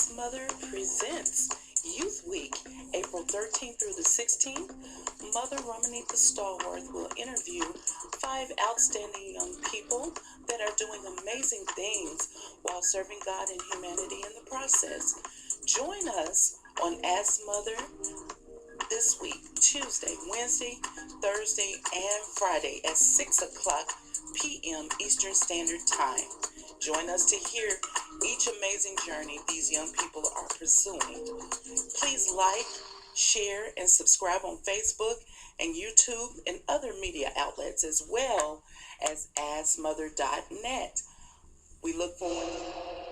Ask Mother presents Youth Week, April 13th through the 16th. Mother Romanitha Stallworth will interview 5 outstanding young people that are doing amazing things while serving God and humanity in the process. Join us on Ask Mother this week, Tuesday, Wednesday, Thursday, and Friday at 6 o'clock p.m. Eastern Standard Time. Join us to hear each amazing journey these young people are pursuing. Please like, share, and subscribe on Facebook and YouTube and other media outlets, as well as AskMother.net. We look forward to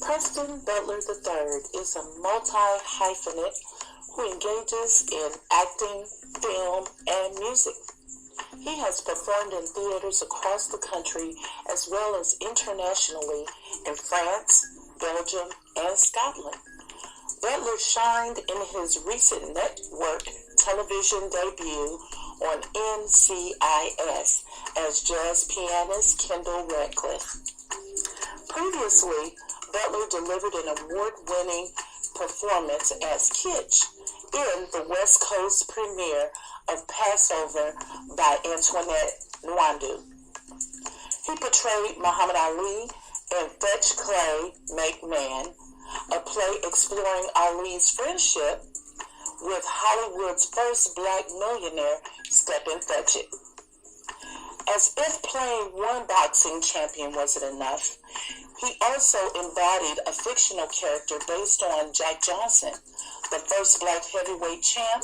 Preston Butler III is a multi-hyphenate who engages in acting, film, and music. He has performed in theaters across the country as well as internationally in France, Belgium, and Scotland. Butler shined in his recent network television debut on NCIS as jazz pianist Kendall Radcliffe. Previously, Butler delivered an award-winning performance as Kitch in the West Coast premiere of Passover by Antoinette Nwandu. He portrayed Muhammad Ali in Fetch Clay, Make Man, a play exploring Ali's friendship with Hollywood's first black millionaire, Stephen Fetchit. As if playing one boxing champion wasn't enough, he also embodied a fictional character based on Jack Johnson, the first black heavyweight champ,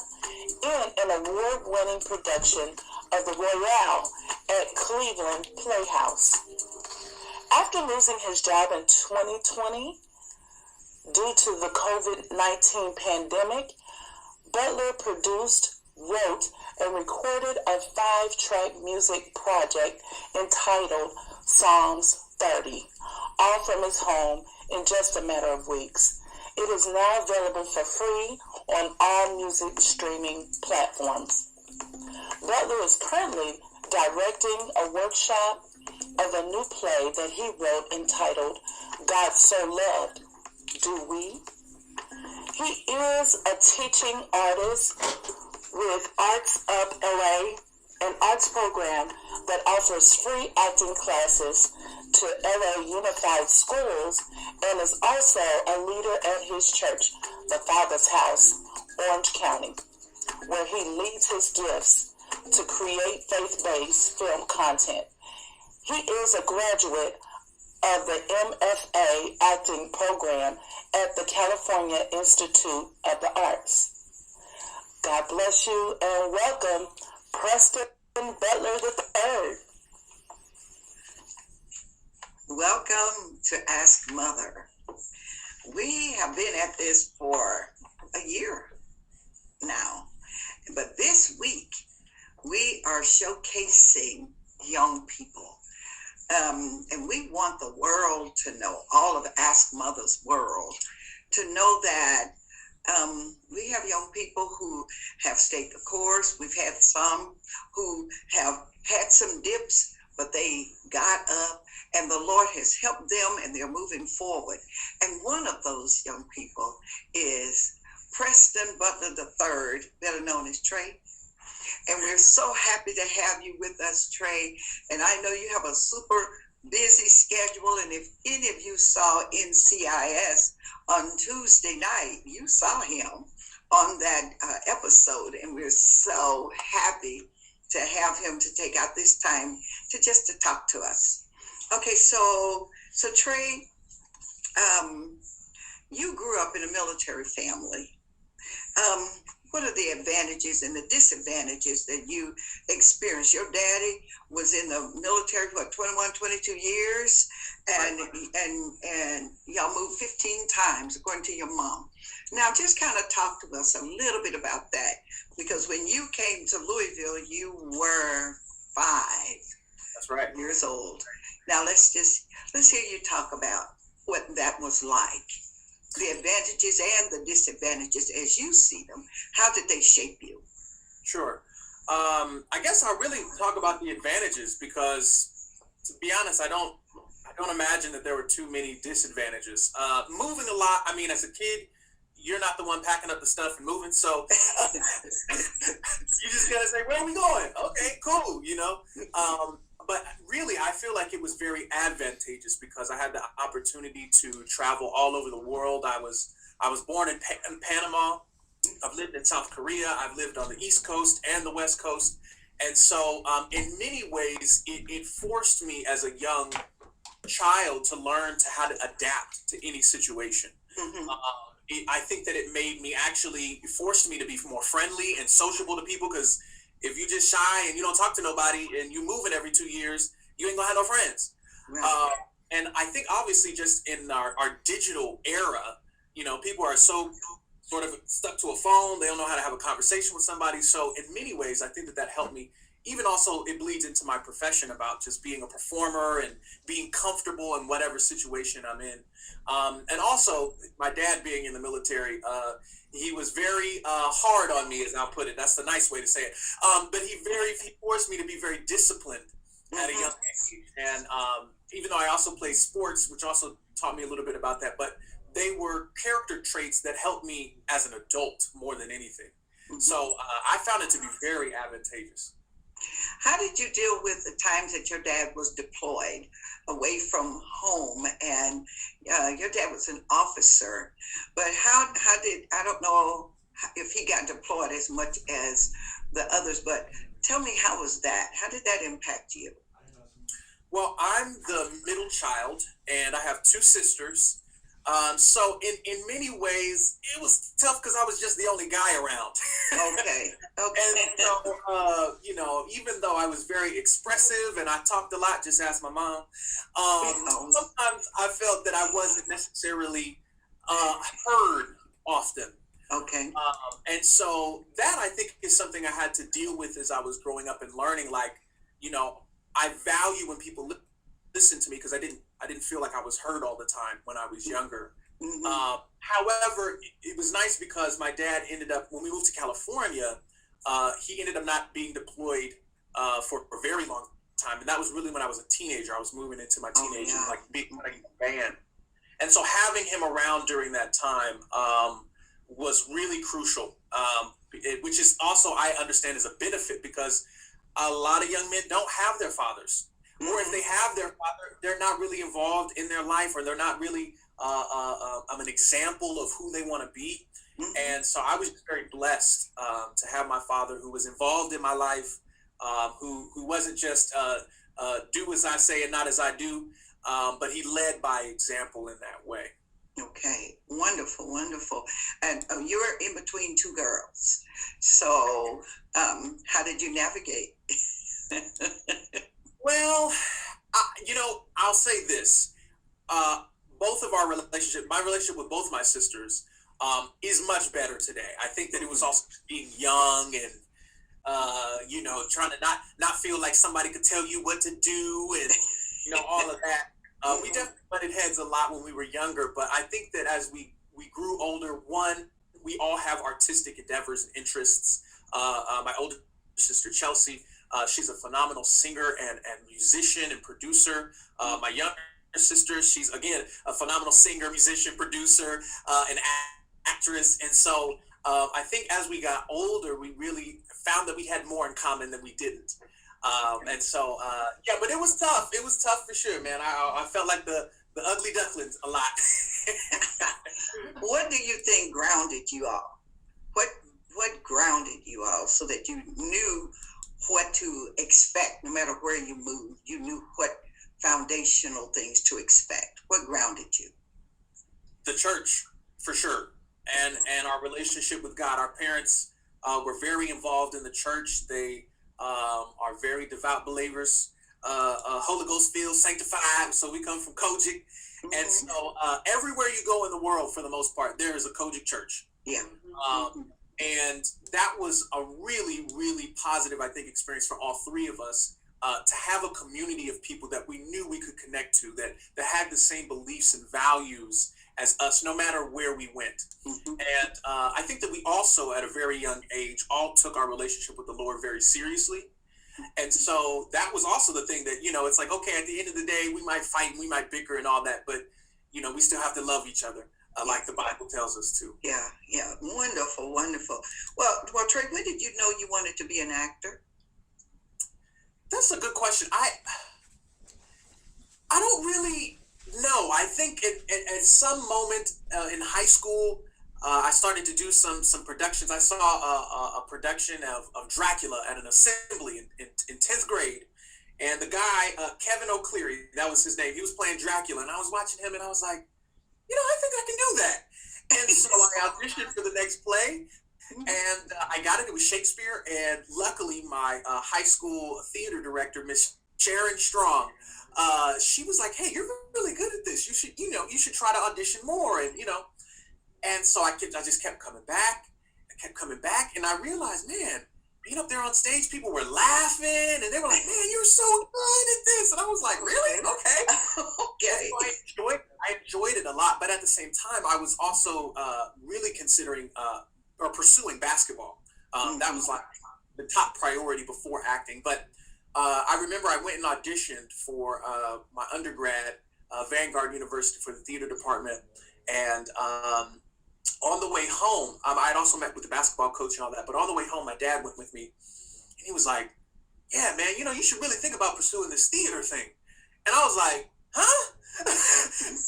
in an award-winning production of the Royale at Cleveland Playhouse. After losing his job in 2020 due to the COVID-19 pandemic, Butler produced, wrote, and recorded a 5-track music project entitled Psalms 30, all from his home in just a matter of weeks. It is now available for free on all music streaming platforms. Butler is currently directing a workshop of a new play that he wrote entitled God So Loved, Do We? He is a teaching artist with Arts Up LA, an arts program that offers free acting classes to LA Unified Schools, and is also a leader at his church, the Father's House, Orange County, where he leads his gifts to create faith-based film content. He is a graduate of the MFA acting program at the California Institute of the Arts. God bless you and welcome Preston Butler III. Welcome to Ask Mother. We have been at this for a year now, but this week we are showcasing young people. And we want the world to know, all of Ask Mother's world, to know that we have young people who have stayed the course. We've had some who have had some dips, but they got up, and the Lord has helped them, and they're moving forward. And one of those young people is Preston Butler III, better known as Trey. And we're so happy to have you with us, Trey. And I know you have a super busy schedule. And if any of you saw NCIS on Tuesday night, you saw him on that episode. And we're so happy to have him to take out this time to talk to us. Okay, so Trey, you grew up in a military family. what are the advantages and the disadvantages that you experienced? Your daddy was in the military for 21, 22 years, and y'all moved 15 times, according to your mom. Now, just kind of talk to us a little bit about that, because when you came to Louisville, you were 5 years old. Now, let's hear you talk about what that was like. The advantages and the disadvantages as you see them. How did they shape you? Sure. I guess I'll really talk about the advantages because, to be honest, I don't imagine that there were too many disadvantages. Moving a lot. I mean, as a kid, you're not the one packing up the stuff and moving, so you just gotta say, "Where are we going?" Okay, cool. But really, I feel like it was very advantageous because I had the opportunity to travel all over the world. I was born in Panama. I've lived in South Korea. I've lived on the East Coast and the West Coast. And so in many ways, it forced me as a young child to learn to how to adapt to any situation. Mm-hmm. I think that it forced me to be more friendly and sociable to people, because if you just shy and you don't talk to nobody and you moving every 2 years, you ain't gonna have no friends. Right. And I think obviously just in our digital era, people are so sort of stuck to a phone. They don't know how to have a conversation with somebody. So in many ways, I think that helped me. Even also, it bleeds into my profession about just being a performer and being comfortable in whatever situation I'm in. And also, my dad being in the military, he was very hard on me, as I'll put it. That's the nice way to say it. But he forced me to be very disciplined at a young age. And even though I also played sports, which also taught me a little bit about that, but they were character traits that helped me as an adult more than anything. Mm-hmm. So I found it to be very advantageous. How did you deal with the times that your dad was deployed away from home, and your dad was an officer, but how did, I don't know if he got deployed as much as the others, but tell me, how was that? How did that impact you? Well, I'm the middle child, and I have 2 sisters. So in many ways, it was tough because I was just the only guy around. Okay. And so, even though I was very expressive and I talked a lot, just ask my mom, sometimes I felt that I wasn't necessarily heard often. Okay. And so that, I think, is something I had to deal with as I was growing up and learning. Like, I value when people listen to me, because I didn't feel like I was heard all the time when I was younger. Mm-hmm. However, it was nice because my dad ended up, when we moved to California, he ended up not being deployed for a very long time. And that was really when I was a teenager. I was moving into my teenage years, like being in a band. And so having him around during that time was really crucial, which is also, I understand, is a benefit, because a lot of young men don't have their fathers. Or if they have their father, they're not really involved in their life, or they're not really an example of who they want to be. Mm-hmm. And so I was very blessed to have my father, who was involved in my life, who wasn't just do as I say and not as I do, but he led by example in that way. Okay, wonderful, wonderful. And you were in between 2 girls. So how did you navigate? Well, I'll say this. Both of our my relationship with both my sisters is much better today. I think that it was also being young and, trying to not feel like somebody could tell you what to do and, all of that. We definitely butted heads a lot when we were younger, but I think that as we grew older, we all have artistic endeavors and interests. My older sister, Chelsea, she's a phenomenal singer and musician and producer. My younger sister, she's, again, a phenomenal singer, musician, producer, and actress. And so I think as we got older, we really found that we had more in common than we didn't. And so, but it was tough. It was tough for sure, man. I felt like the ugly ducklings a lot. What do you think grounded you all? What grounded you all so that you knew what to expect no matter where you moved? You knew what foundational things to expect. What grounded you? The church, for sure. And our relationship with God. Our parents were very involved in the church. They are very devout believers, Holy Ghost filled, sanctified. So we come from Kojic. And so everywhere you go in the world, for the most part, there is a Kojic church. Yeah. And that was a really, really positive, I think, experience for all three of us, to have a community of people that we knew we could connect to, that had the same beliefs and values as us, no matter where we went. And I think that we also, at a very young age, all took our relationship with the Lord very seriously. And so that was also the thing that, it's like, okay, at the end of the day, we might fight and we might bicker and all that, but, we still have to love each other. Like the Bible tells us to. Yeah, wonderful, wonderful. Well, Trey, when did you know you wanted to be an actor? That's a good question. I don't really know. I think at some moment in high school, I started to do some productions. I saw a production of Dracula at an assembly in 10th grade. And the guy, Kevin O'Cleary, that was his name, he was playing Dracula. And I was watching him and I was like, I think I can do that. And so I auditioned for the next play, and I got it. It was Shakespeare, and luckily my high school theater director, Miss Sharon Strong, she was like, "Hey, you're really good at this. You should try to audition more." And so I just kept coming back. And I realized, man, being up there on stage, people were laughing, and they were like, "Man, you're so good at this." And I was like, "Really? Okay." Okay. So I enjoyed it a lot, but at the same time, I was also really considering or pursuing basketball. That was like the top priority before acting. But I remember I went and auditioned for my undergrad, Vanguard University, for the theater department, and on the way home, I had also met with the basketball coach and all that, but on the way home, my dad went with me, and he was like, "Yeah, man, you should really think about pursuing this theater thing." And I was like, "Huh?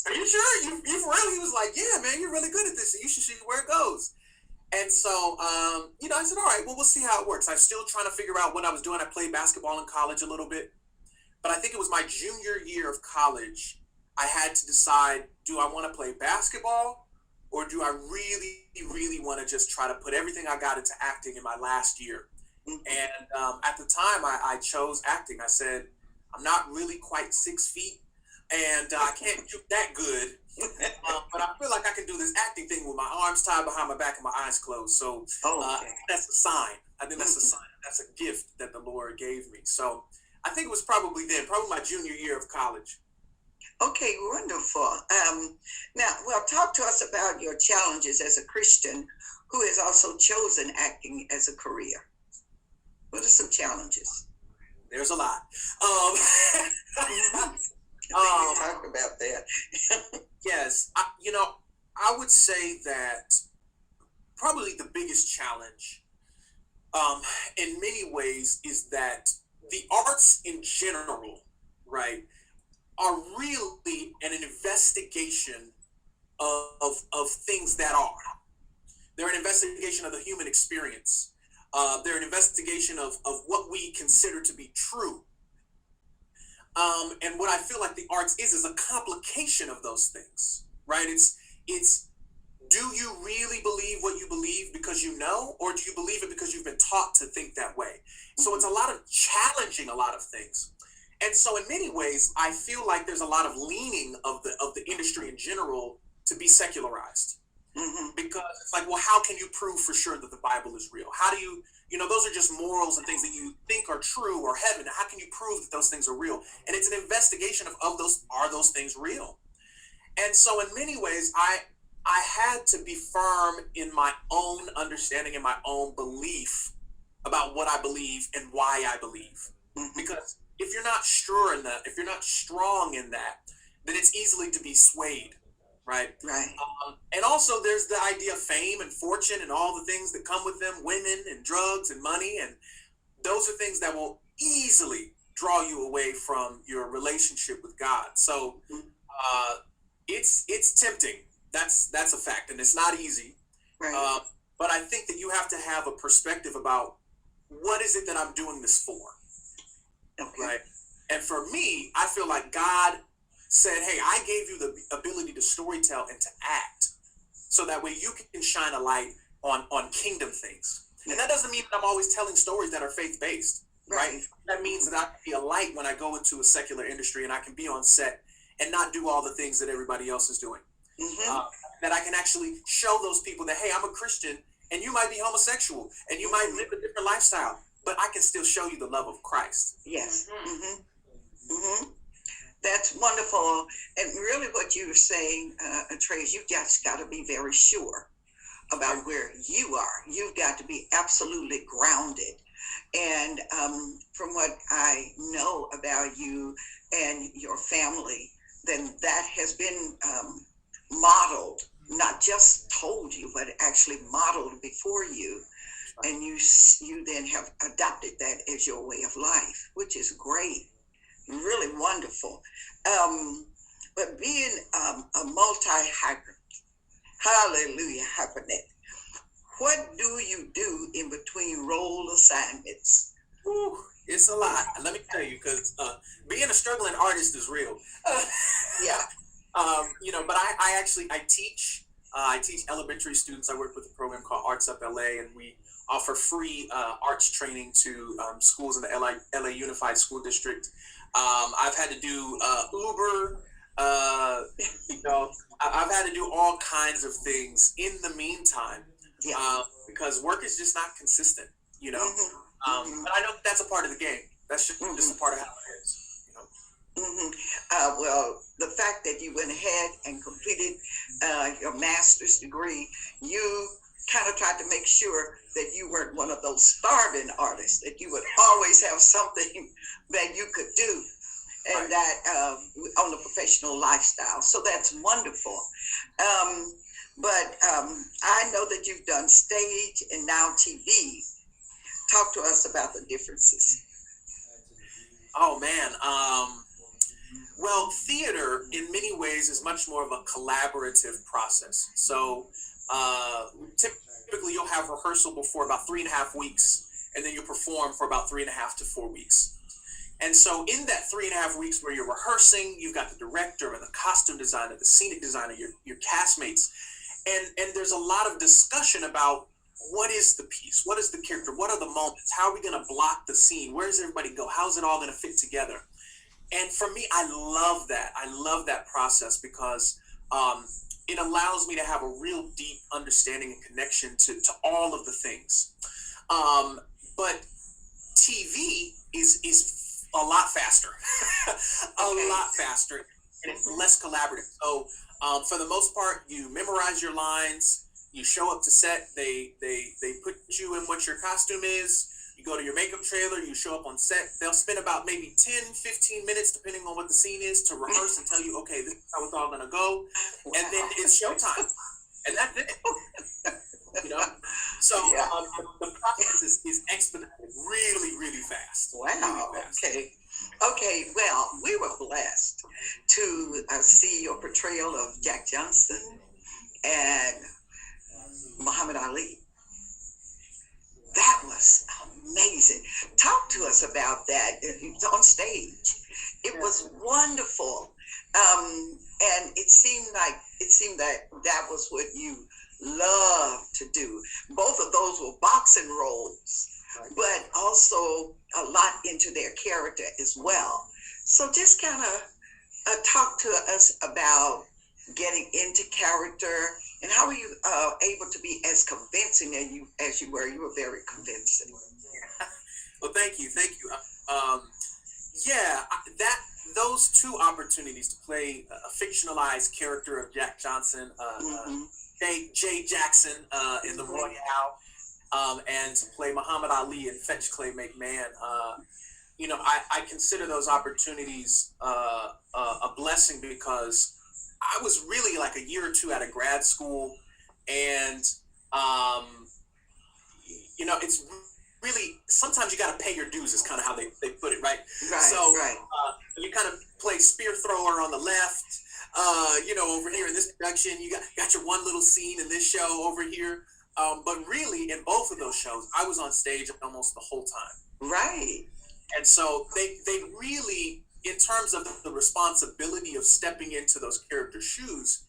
Are you sure? You for real?" He was like, "Yeah, man, you're really good at this, and you should see where it goes." And so, I said, "All right, well, we'll see how it works." I was still trying to figure out what I was doing. I played basketball in college a little bit, but I think it was my junior year of college, I had to decide, do I want to play basketball, or do I really, really want to just try to put everything I got into acting in my last year? And at the time, I chose acting. I said, I'm not really quite 6 feet, and I can't shoot that good, but I feel like I can do this acting thing with my arms tied behind my back and my eyes closed. So I think that's a sign. I think that's a sign. That's a gift that the Lord gave me. So I think it was probably my junior year of college. Okay, wonderful. Now, talk to us about your challenges as a Christian who has also chosen acting as a career. What are some challenges? There's a lot. Talk about that. Yes, I would say that probably the biggest challenge, in many ways, is that the arts in general, right, are really an investigation of things that are. They're an investigation of the human experience. They're an investigation of what we consider to be true. And what I feel like the arts is a complication of those things, right? It's do you really believe what you believe because you know, or do you believe it because you've been taught to think that way? So it's a lot of challenging a lot of things. And so in many ways, I feel like there's a lot of leaning of the industry in general to be secularized. Because it's like, well, how can you prove for sure that the Bible is real? How do you, those are just morals and things that you think are true or heaven. How can you prove that those things are real? And it's an investigation of those, are those things real? And so in many ways, I had to be firm in my own understanding and my own belief about what I believe and why I believe. Because if you're not sure in that, if you're not strong in that, then it's easily to be swayed. Right. And also there's the idea of fame and fortune and all the things that come with them, women and drugs and money. And those are things that will easily draw you away from your relationship with God. So it's tempting. That's a fact. And it's not easy. Right. But I think that you have to have a perspective about what is it that I'm doing this for? Okay. Right. And for me, I feel like God said, hey, I gave you the ability to storytell and to act so that way you can shine a light on kingdom things. And that doesn't mean that I'm always telling stories that are faith-based, right? That means that I can be a light when I go into a secular industry and I can be on set and not do all the things that everybody else is doing. That I can actually show those people that, hey, I'm a Christian and you might be homosexual and you might live a different lifestyle, but I can still show you the love of Christ. Yes. That's wonderful. And really what you were saying, Trey, is you just got to be very sure about where you are. You've got to be absolutely grounded. And from what I know about you and your family, then that has been modeled, not just told you, but actually modeled before you. And you then have adopted that as your way of life, which is great, really wonderful. But being a multi-hyper, hallelujah, hypernet, what do you do in between role assignments? Whew, it's a lot. Let me tell you, because being a struggling artist is real. Yeah. But I teach. I teach elementary students. I work with a program called Arts Up LA, and we offer free arts training to schools in the LA Unified School District. I've had to do Uber. I've had to do all kinds of things in the meantime, because work is just not consistent. But I know that's a part of the game. That's just a part of how it is. Well, the fact that you went ahead and completed your master's degree, you kind of tried to make sure that you weren't one of those starving artists, that you would always have something that you could do, and that on the professional lifestyle. So that's wonderful. But I know that you've done stage and now TV. Talk to us about the differences. Oh man. Well, theater in many ways is much more of a collaborative process. So typically you'll have rehearsal before about 3.5 weeks, and then you perform for about 3.5 to 4 weeks. And so in that 3.5 weeks where you're rehearsing, you've got the director and the costume designer, the scenic designer, your castmates, and there's a lot of discussion about what is the piece, what is the character, what are the moments, how are we going to block the scene, where does everybody go, how's it all going to fit together? And for me, I love that. I love that process because it allows me to have a real deep understanding and connection to all of the things. But TV is a lot faster, lot faster, and it's less collaborative. So for the most part, you memorize your lines, you show up to set, they put you in what your costume is. You go to your makeup trailer, you show up on set, they'll spend about maybe 10-15 minutes, depending on what the scene is, to rehearse and tell you, okay, this is how it's all going to go. And then it's showtime. And that's it. So the process is expedited really, really fast. Wow. Really fast. Okay. Well, we were blessed to see your portrayal of Jack Johnson and Muhammad Ali. That was amazing. Talk to us about that. It was on stage. It was wonderful. And it seemed that was what you loved to do. Both of those were boxing roles, but also a lot into their character as well. So just kind of talk to us about getting into character, and how were you able to be as convincing as you were? You were very convincing. Well, thank you. Those two opportunities to play a fictionalized character of Jack Johnson, Jay Jackson in The Royale, and to play Muhammad Ali in Fetch Clay Make Man. I consider those opportunities a blessing because I was really like a year or two out of grad school, and it's really, sometimes you got to pay your dues is kind of how they put it, right? You kind of play spear thrower on the left, over here in this production, you got your one little scene in this show over here. But really, in both of those shows, I was on stage almost the whole time. Right. And so they really, in terms of the responsibility of stepping into those character shoes,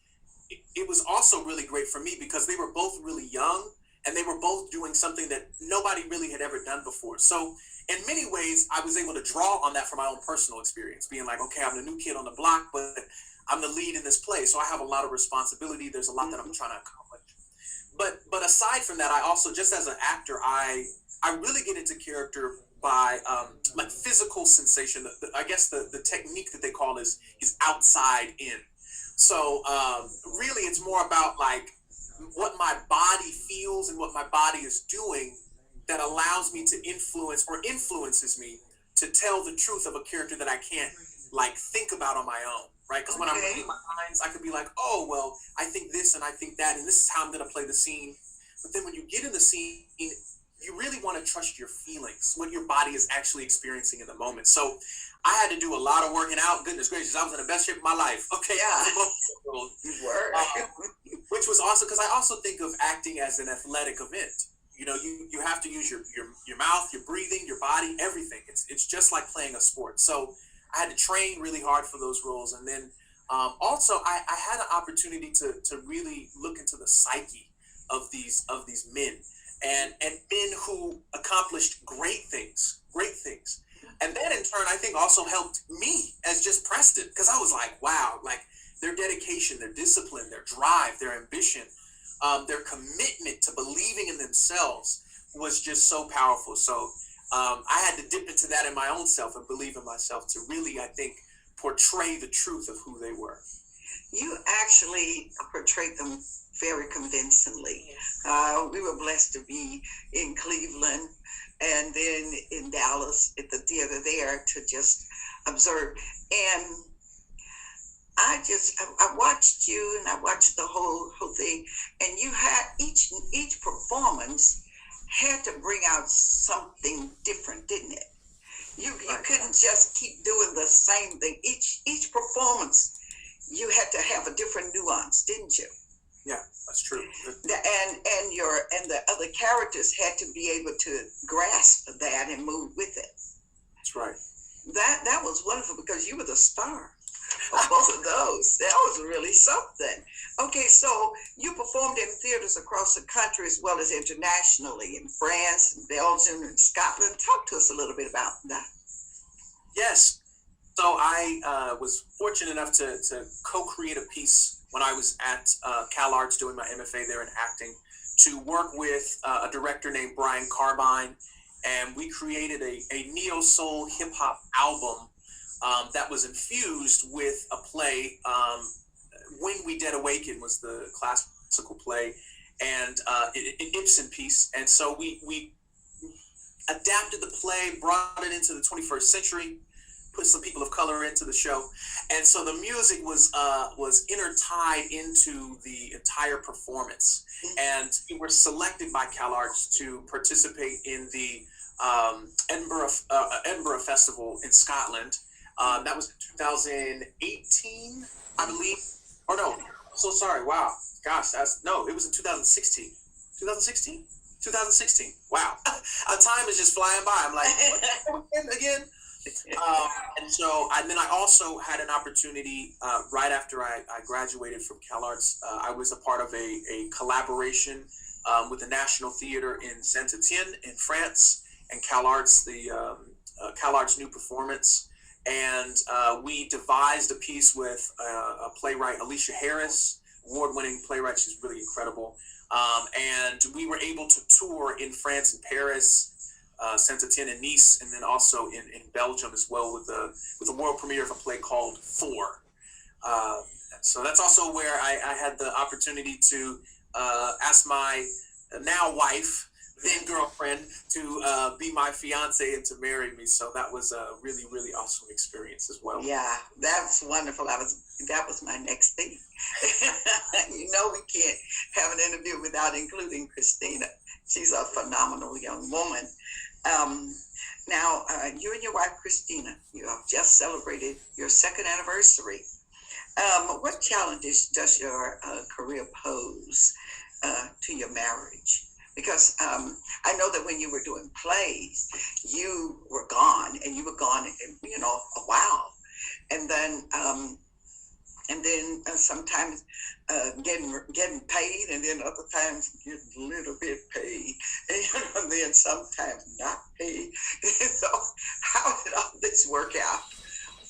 it was also really great for me because they were both really young and they were both doing something that nobody really had ever done before. So in many ways, I was able to draw on that from my own personal experience, being like, okay, I'm the new kid on the block, but I'm the lead in this play, so I have a lot of responsibility. There's a lot that I'm trying to accomplish. But aside from that, I also, just as an actor, I really get into character by like physical sensation. I guess the technique that they call is outside in. So really, it's more about like what my body feels and what my body is doing that allows me to influence or influences me to tell the truth of a character that I can't like think about on my own, right? Because when I'm reading my lines, I could be like, oh, well, I think this and I think that, and this is how I'm going to play the scene. But then when you get in the scene, you really want to trust your feelings, what your body is actually experiencing in the moment. So I had to do a lot of working out. Goodness gracious, I was in the best shape of my life. Okay, Yeah, you were. which was awesome because I also think of acting as an athletic event. You know, you have to use your mouth, your breathing, your body, everything. It's just like playing a sport. So I had to train really hard for those roles, and then also I had an opportunity to really look into the psyche of these men and men who accomplished great things, and that in turn I think also helped me as just Preston, because I was like, wow, like their dedication, their discipline, their drive, their ambition, their commitment to believing in themselves was just so powerful. So I had to dip into that in my own self and believe in myself to really, I think, portray the truth of who they were. You actually portrayed them very convincingly. We were blessed to be in Cleveland and then in Dallas at the theater there to just observe. And I watched you and I watched the whole thing, and you had each performance had to bring out something different, didn't it? You couldn't just keep doing the same thing. Each performance, you had to have a different nuance, didn't you? Yeah, that's true. And the other characters had to be able to grasp that and move with it. That's right. That was wonderful because you were the star of both of those. That was really something. Okay, so you performed in theaters across the country as well as internationally in France, and Belgium, and Scotland. Talk to us a little bit about that. Yes. So I was fortunate enough to co-create a piece when I was at CalArts doing my MFA there in acting, to work with a director named Brian Carbine, and we created a neo-soul hip-hop album that was infused with a play. When We Dead Awaken was the classical play, and an Ibsen piece. And so we adapted the play, brought it into the 21st century, put some people of color into the show, and so the music was intertied into the entire performance. And we were selected by CalArts to participate in the Edinburgh Festival in Scotland. That was in 2018, I believe. Or no, I'm so sorry. Wow, gosh, it was in 2016. 2016. Wow, time is just flying by. I'm like, what again? And then I also had an opportunity right after I graduated from CalArts. I was a part of a collaboration with the National Theater in Saint-Étienne in France, and CalArts, the CalArts New Performance. And we devised a piece with a playwright, Alicia Harris, award-winning playwright. She's really incredible. And we were able to tour in France and Paris, Saint-Étienne and Nice, and then also in Belgium as well with a world premiere of a play called Thor. So that's also where I had the opportunity to ask my now wife, then girlfriend, to be my fiance and to marry me. So that was a really, really awesome experience as well. Yeah, that's wonderful. That was my next thing. You know, we can't have an interview without including Christina. She's a phenomenal young woman. Now, you and your wife, Christina, you have just celebrated your second anniversary. What challenges does your career pose to your marriage? Because I know that when you were doing plays, you were gone, and you were gone, a while. And then and then sometimes getting paid, and then other times get a little bit paid, and then sometimes not paid. So how did all this work out?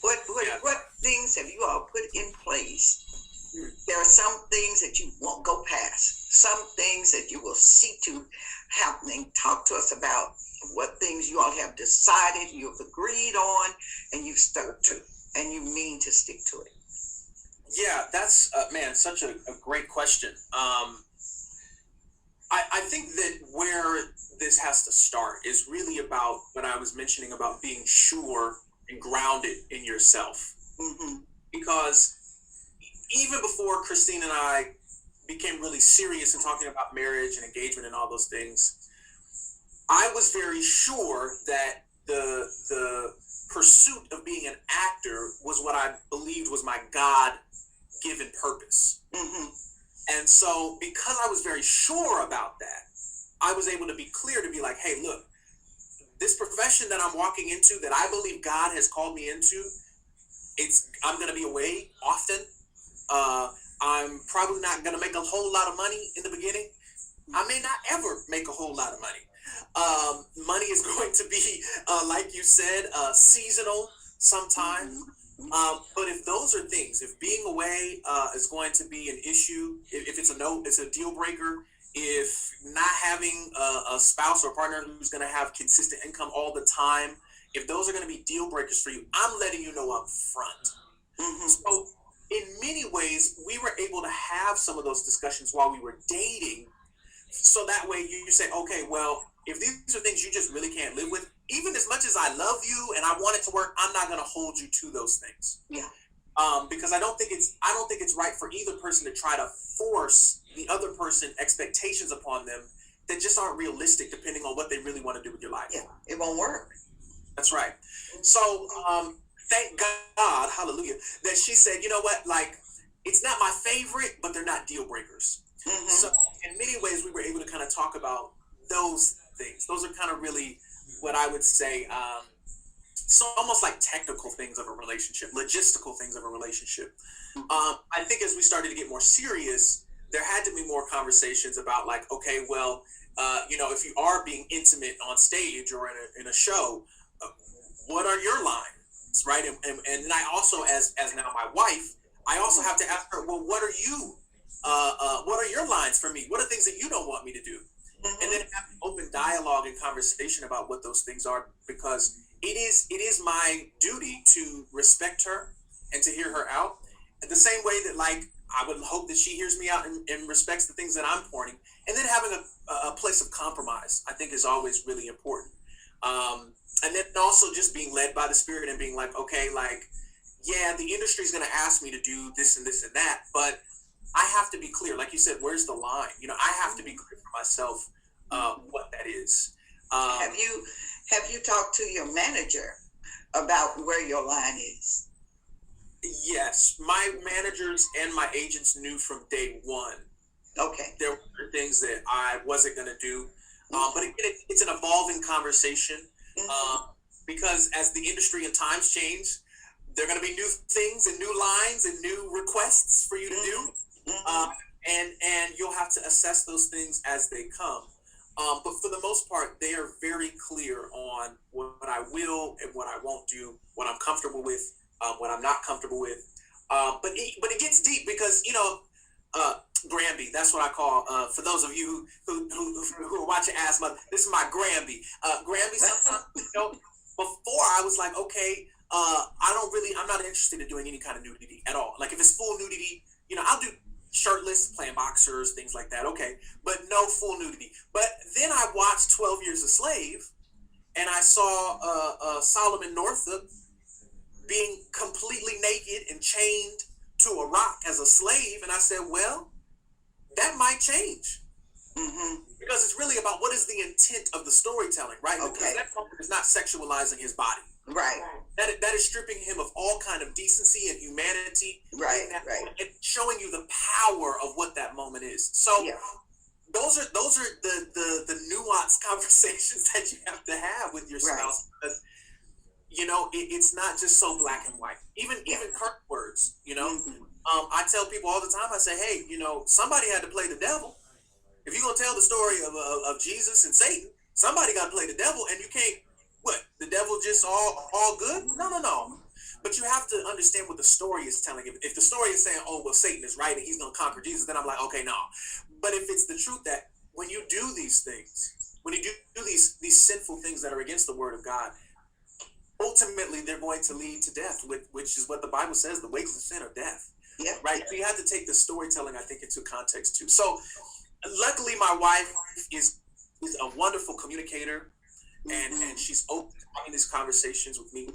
What things have you all put in place? There are some things that you won't go past, some things that you will see to happening. Talk to us about what things you all have decided, you've agreed on, and you've stuck to, and you mean to stick to it. Yeah, that's man, such a great question. I think that where this has to start is really about what I was mentioning about being sure and grounded in yourself. Because even before Christine and I became really serious in talking about marriage and engagement and all those things, I was very sure that the pursuit of being an actor was what I believed was my God-given purpose. And so because I was very sure about that, I was able to be clear to be like, hey, look, this profession that I'm walking into, that I believe God has called me into, I'm going to be away often. I'm probably not going to make a whole lot of money in the beginning. I may not ever make a whole lot of money. Money is going to be, like you said, seasonal sometimes. But if those are things, if being away is going to be an issue, if it's a deal breaker, if not having a spouse or partner who's going to have consistent income all the time, if those are going to be deal breakers for you, I'm letting you know up front. So in many ways, we were able to have some of those discussions while we were dating. So that way you say, okay, well, if these are things you just really can't live with, even as much as I love you and I want it to work, I'm not going to hold you to those things. Yeah. Because I don't think it's right for either person to try to force the other person expectations upon them that just aren't realistic, depending on what they really want to do with your life. Yeah, it won't work. That's right. So thank God, hallelujah, that she said, you know what, like, it's not my favorite, but they're not deal breakers. So in many ways, we were able to kind of talk about those things. Those are kind of really what I would say, so almost like technical things of a relationship, logistical things of a relationship. I think as we started to get more serious, there had to be more conversations about like, okay, well, if you are being intimate on stage or in a show, what are your lines, right? And then I also, as now my wife, I also have to ask her, well, what are your lines for me? What are things that you don't want me to do? And then have open dialogue and conversation about what those things are, because it is my duty to respect her and to hear her out. In the same way that, like, I would hope that she hears me out and respects the things that I'm pointing. And then having a place of compromise, I think, is always really important. And then also just being led by the Spirit and being like, okay, like, yeah, the industry is going to ask me to do this and this and that, but I have to be clear. Like you said, where's the line? I have to be clear for myself what that is. Have you talked to your manager about where your line is? Yes, my managers and my agents knew from day one. Okay. There were things that I wasn't going to do. But again, it's an evolving conversation because as the industry and times change, there are going to be new things and new lines and new requests for you to do. And you'll have to assess those things as they come. But for the most part, they are very clear on what I will and what I won't do, what I'm comfortable with, what I'm not comfortable with. But it gets deep because, Granby, that's what I call, for those of you who are watching Ask Mother, this is my Granby. Granby, sometimes, before I was like, okay, I'm not interested in doing any kind of nudity at all. Like if it's full nudity, I'll do shirtless, playing boxers, things like that. Okay. But no full nudity. But then I watched 12 Years a Slave and I saw Solomon Northup being completely naked and chained to a rock as a slave. And I said, well, that might change. Because it's really about what is the intent of the storytelling, right? Okay. Because that part is not sexualizing his body. Right. That is stripping him of all kind of decency and humanity. Right. And showing you the power of what that moment is. So those are the nuanced conversations that you have to have with your spouse. Because, it's not just so black and white. Even curse words, I tell people all the time, I say, hey, somebody had to play the devil. If you're going to tell the story of Jesus and Satan, somebody got to play the devil, and you can't, what, the devil just all good? No. But you have to understand what the story is telling. If the story is saying, oh, well, Satan is right and he's going to conquer Jesus, then I'm like, okay, no. But if it's the truth that when you do these things, when you do these sinful things that are against the word of God, ultimately they're going to lead to death, which is what the Bible says, the wages of sin are death. Yeah. Right? So you have to take the storytelling, I think, into context too. So luckily my wife is a wonderful communicator, and she's open to having these conversations with me.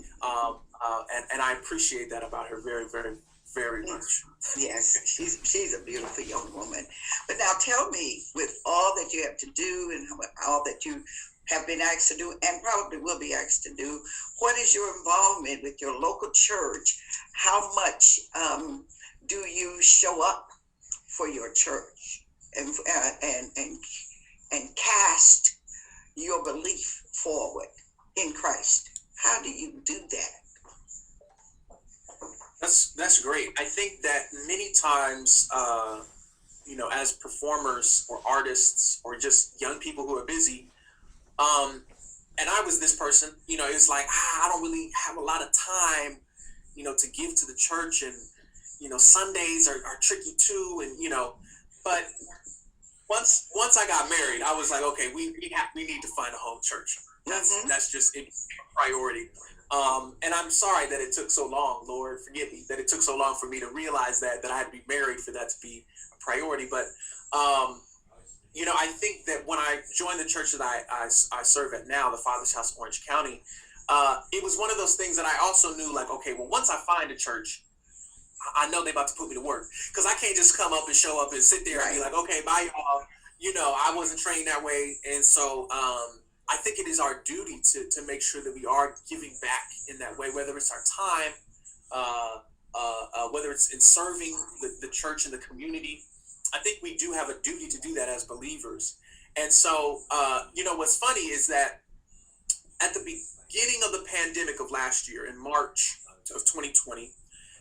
And I appreciate that about her very, very, very much. Yes, she's a beautiful young woman. But now tell me, with all that you have to do and all that you have been asked to do and probably will be asked to do, what is your involvement with your local church? How much do you show up for your church and cast your belief forward in Christ? How do you do that? That's great. I think that many times, as performers or artists or just young people who are busy, and I was this person, it's like, I don't really have a lot of time, to give to the church, and, Sundays are tricky too. And, but once I got married, I was like, okay, we need to find a home church. That's just a priority. And I'm sorry that it took so long, Lord, forgive me, that it took so long for me to realize that I had to be married for that to be a priority. But, I think that when I joined the church that I serve at now, the Father's House, Orange County, it was one of those things that I also knew, like, okay, well, once I find a church, I know they're about to put me to work, because I can't just come up and show up and sit there and be like, okay, bye, y'all. I wasn't trained that way. And so I think it is our duty to make sure that we are giving back in that way, whether it's our time, whether it's in serving the church and the community. I think we do have a duty to do that as believers. And so, what's funny is that at the beginning of the pandemic of last year, in March of 2020,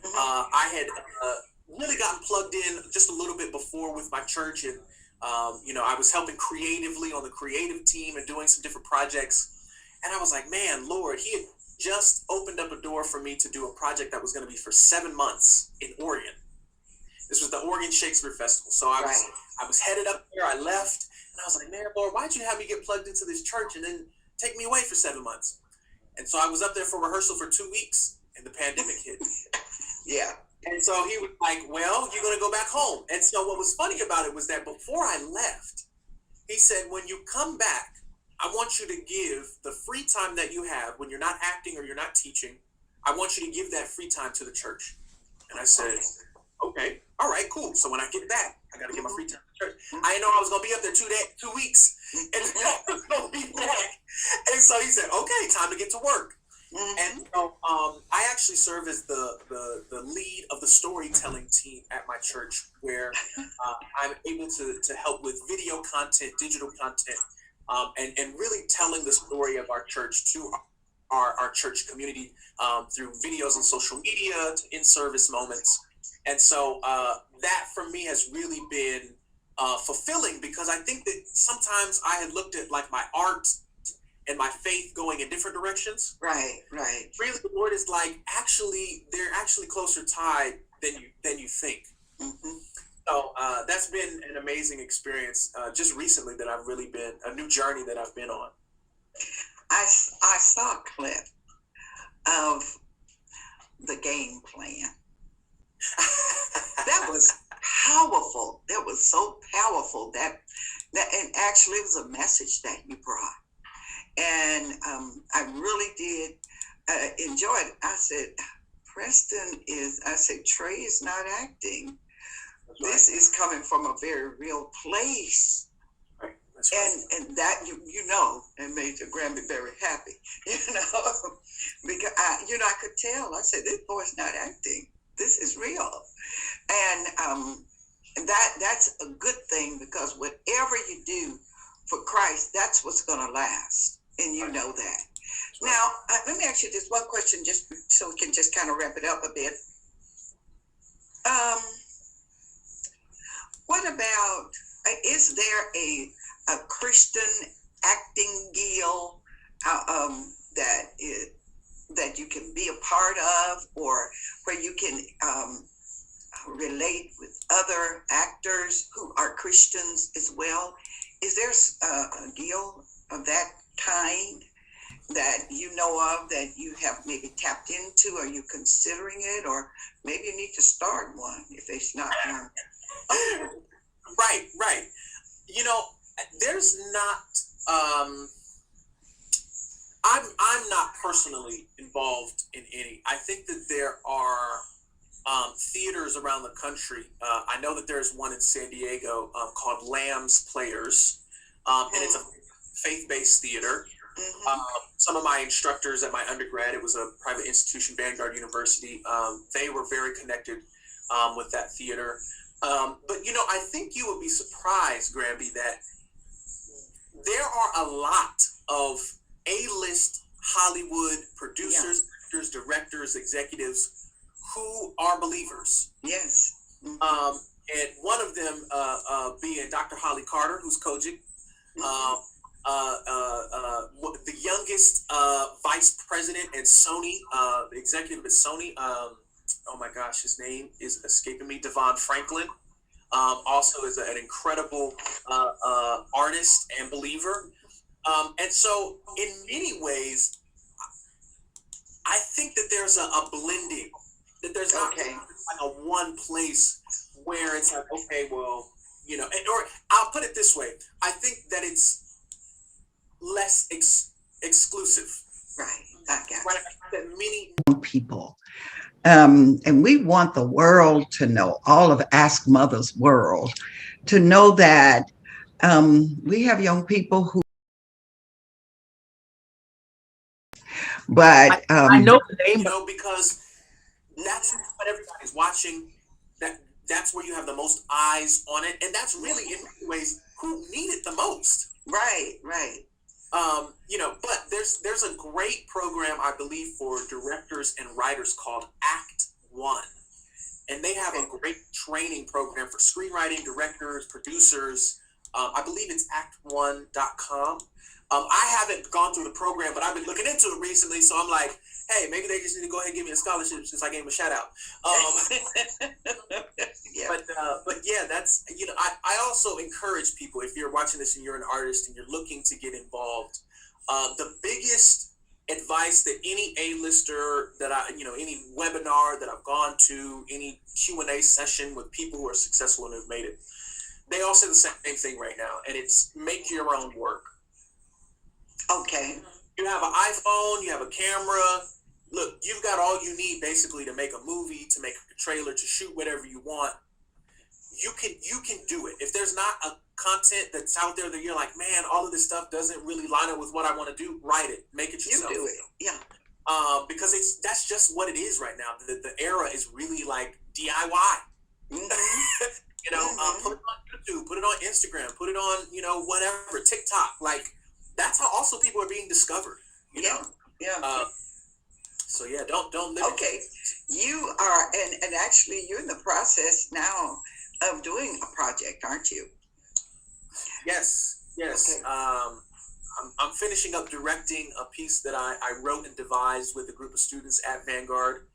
I had really gotten plugged in just a little bit before with my church, and I was helping creatively on the creative team and doing some different projects. And I was like, man, Lord, he had just opened up a door for me to do a project that was going to be for 7 months in Oregon. This was the Oregon Shakespeare Festival. So I was headed up there. I left, and I was like, man, Lord, why'd you have me get plugged into this church and then take me away for 7 months? And so I was up there for rehearsal for 2 weeks, and the pandemic hit. Yeah. And so he was like, well, you're going to go back home. And so what was funny about it was that before I left, he said, when you come back, I want you to give the free time that you have when you're not acting or you're not teaching. I want you to give that free time to the church. And I said, okay, all right, cool. So when I get back, I got to give my free time to the church. I didn't know I was going to be up there 2 weeks. And I was going to be back. And so he said, okay, time to get to work. And so I actually serve as the lead of the storytelling team at my church, where I'm able to help with video content, digital content, and really telling the story of our church to our church community through videos on social media, to in-service moments. And so that for me has really been fulfilling, because I think that sometimes I had looked at like my art and my faith going in different directions. Right. Really, the Lord is like, they're actually closer tied than you think. So that's been an amazing experience just recently, that I've really been a new journey that I've been on. I saw a clip of the game plan. That was powerful. That was so powerful that and actually it was a message that you brought. And I really did enjoy it. I said, Trey is not acting. Right. This is coming from a very real place. Right. That's right. And that, and made your Grammy very happy, because I could tell. I said, this boy's not acting. This is real. And that's a good thing, because whatever you do for Christ, that's what's going to last. And you know that. Now, let me ask you this one question, just so we can just kind of wrap it up a bit. Um, what about, is there a Christian acting guild that is, that you can be a part of, or where you can relate with other actors who are Christians as well? Is there a guild of that kind that you know of, that you have maybe tapped into? Are you considering it, or maybe you need to start one if there's not one? Right. You know, there's not. I'm not personally involved in any. I think that there are theaters around the country. I know that there's one in San Diego called Lamb's Players, and it's a faith-based theater. Some of my instructors at my undergrad, it was a private institution, Vanguard University. They were very connected with that theater. But, you know, I think you would be surprised, Granby, that there are a lot of A-list Hollywood producers, actors, directors, executives who are believers. Yes. And one of them being Dr. Holly Carter, who's Kojic. The youngest vice president at Sony, the executive at Sony, oh my gosh, his name is escaping me, Devon Franklin, also is an incredible artist and believer. And so in many ways, I think that there's a blending, that there's not like a one place where it's like, okay, well, you know, or I'll put it this way. I think that it's less exclusive. Right. I got right. That many people. And we want the world to know, all of Ask Mother's world, to know that we have young people who, but I know the name, you know, because that's what everybody's watching. That's where you have the most eyes on it, and that's really in many ways who need it the most. Right. You know, but there's a great program, I believe, for directors and writers called Act One, and they have a great training program for screenwriting, directors, producers. I believe it's act1.com. I haven't gone through the program, but I've been looking into it recently, so I'm like, hey, maybe they just need to go ahead and give me a scholarship since I gave them a shout out. But yeah, that's, you know, I also encourage people, if you're watching this and you're an artist and you're looking to get involved, the biggest advice that any A-lister that any webinar that I've gone to, any Q&A session with people who are successful and have made it, they all say the same thing right now, and it's make your own work. Okay. You have an iPhone, you have a camera. Look, you've got all you need basically to make a movie, to make a trailer, to shoot whatever you want. You can do it. If there's not a content that's out there that you're like, man, all of this stuff doesn't really line up with what I want to do, write it, make it yourself. You do it, yeah. Because that's just what it is right now. The era is really like DIY. Mm-hmm. You know, put it on YouTube, put it on Instagram, put it on, you know, whatever, TikTok. Like, that's how also people are being discovered. You know? Yeah. So yeah, don't limit. Okay, you are, and actually you're in the process now of doing a project, aren't you? Yes. Okay. I'm finishing up directing a piece that I wrote and devised with a group of students at Vanguard.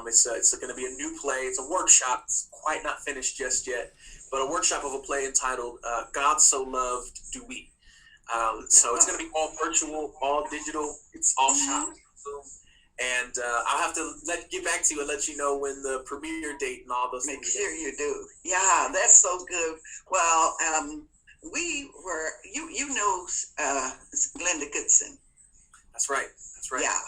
It's going to be a new play. It's a workshop. It's quite not finished just yet, but a workshop of a play entitled "God So Loved Do We." So it's going to be all virtual, all digital. It's all shot on Zoom. And I'll have to get back to you and let you know when the premiere date and all those things. Make sure you do. Yeah, that's so good. Well, we were, you know Glenda Goodson. That's right. Yeah.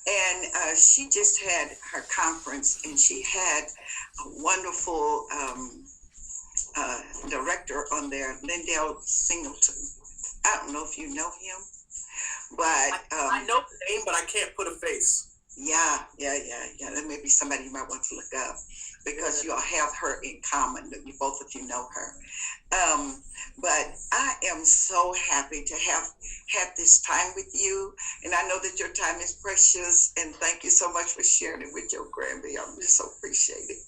And she just had her conference, and she had a wonderful director on there, Lindell Singleton. I don't know if you know him, but I know the name, but I can't put a face. Yeah. That may be somebody you might want to look up, because you'll have her in common. That you both of you know her. But I am so happy to have had this time with you, and I know that your time is precious. And thank you so much for sharing it with your grandbaby. I just so appreciate it.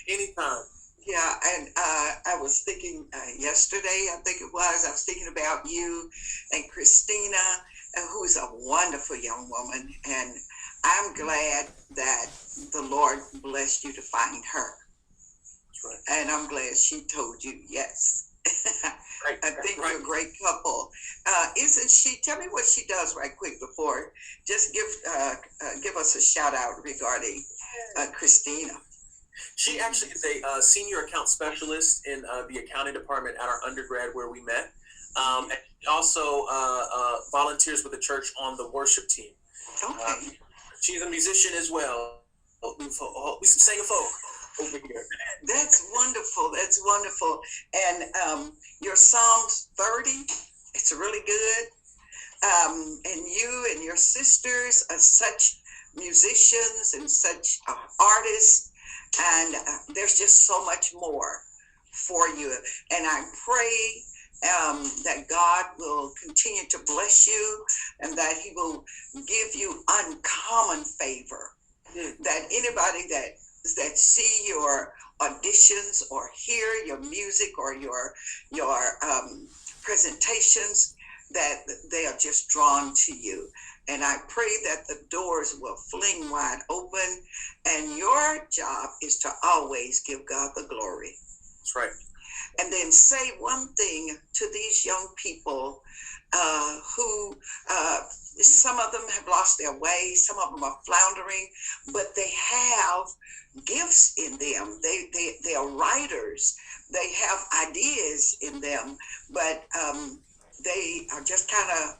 Anytime. Yeah, and I was thinking yesterday, I think it was, I was thinking about you and Christina, who's a wonderful young woman. And I'm glad that the Lord blessed you to find her. That's right. And I'm glad she told you yes. Right. I think Right. you're a great couple. Isn't she? Tell me what she does right quick before. Just give us a shout out regarding Christina. She actually is a senior account specialist in the accounting department at our undergrad where we met. And she also volunteers with the church on the worship team. Okay. She's a musician as well. We sing a folk over here. That's wonderful. That's wonderful. And your Psalms 30, it's really good. And you and your sisters are such musicians and such artists. And there's just so much more for you. And I pray that God will continue to bless you and that he will give you uncommon favor. That anybody that see your auditions or hear your music or your presentations, that they are just drawn to you. And I pray that the doors will fling wide open, and your job is to always give God the glory. That's right. And then say one thing to these young people who some of them have lost their way, some of them are floundering, but they have gifts in them. They are writers. They have ideas in them, but they are just kind of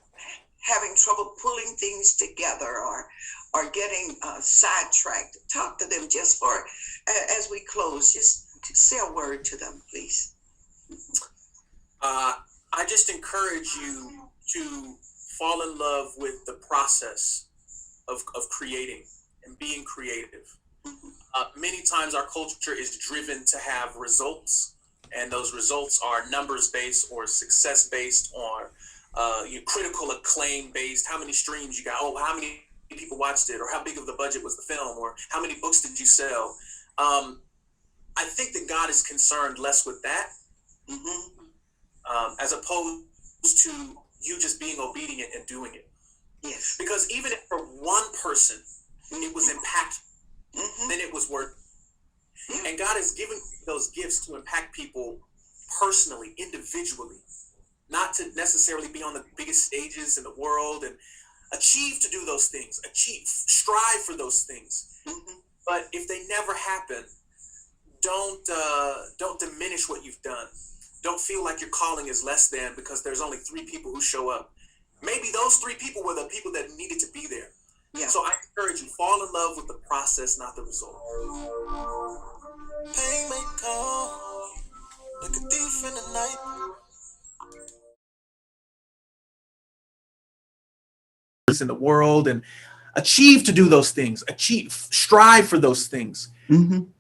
having trouble pulling things together or getting sidetracked. Talk to them just for, as we close, just say a word to them, please. I just encourage you to fall in love with the process of creating and being creative. Many times our culture is driven to have results, and those results are numbers based or success based or critical acclaim based. How many streams you got? Oh, how many people watched it? Or how big of the budget was the film? Or how many books did you sell? I think that God is concerned less with that, as opposed to you just being obedient and doing it. Yes. Because even if for one person it was impactful, then it was worth it. And God has given those gifts to impact people personally, individually, not to necessarily be on the biggest stages in the world and achieve to do those things, strive for those things. But if they never happen, don't diminish what you've done. Don't feel like your calling is less than because there's only 3 people who show up. Maybe those 3 people were the people that needed to be there. Yeah. So I encourage you, fall in love with the process, not the result. Pain may come like a thief in the night. In the world and achieve to do those things, strive for those things.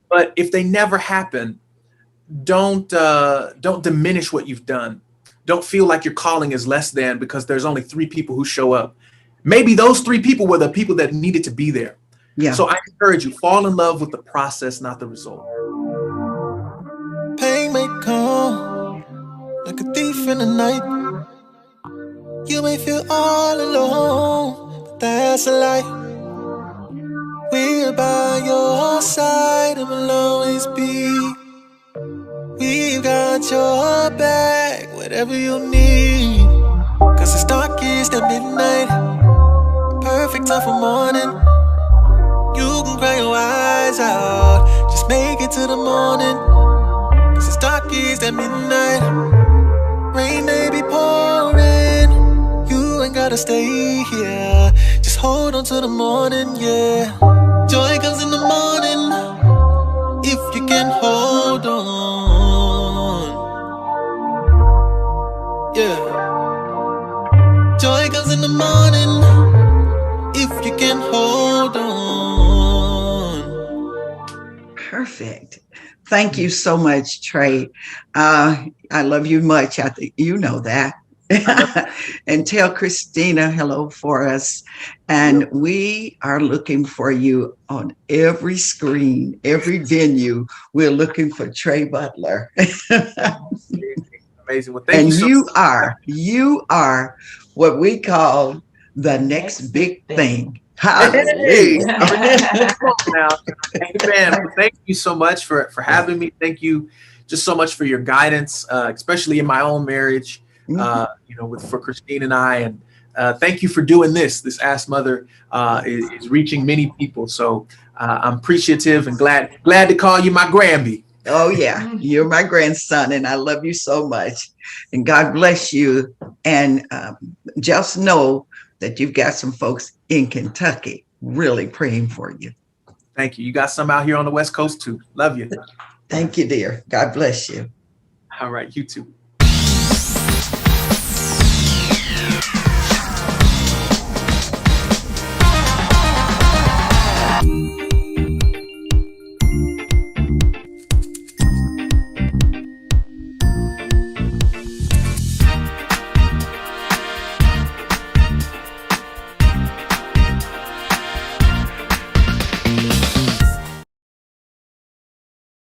But if they never happen, don't diminish what you've done. Don't feel like your calling is less than because there's only 3 people who show up. Maybe those 3 people were the people that needed to be there. Yeah. So I encourage you, fall in love with the process, not the result. Pain may come like a thief in the night. You may feel all alone, but that's a lie. We're by your side and will always be. We've got your back, whatever you need. Cause it's darkest at midnight, perfect time for morning. You can cry your eyes out, just make it to the morning. Cause it's darkest at midnight, rain may be pouring. You ain't gotta stay here, just hold on to the morning, yeah. Joy comes in the morning, if you can hold on, yeah. Joy comes in the morning, if you can hold on. Perfect. Thank you so much, Trey. I love you much. I think you know that. And tell Christina hello for us. And we are looking for you on every screen, every venue. We're looking for Trey Butler. Amazing. Well, thank you And so you are what we call the next big thing. much. Hey, Hallelujah. come on now. Amen. Well, thank you so much for having me. Thank you just so much for your guidance, especially in my own marriage, for Christine and I. And thank you for doing this. This Ask Mother is reaching many people. So I'm appreciative and glad to call you my Gramby. Oh, yeah. You're my grandson, and I love you so much. And God bless you. And just know that you've got some folks in Kentucky really praying for you. Thank you. You got some out here on the West Coast, too. Love you. Thank you, dear. God bless you. All right. You too.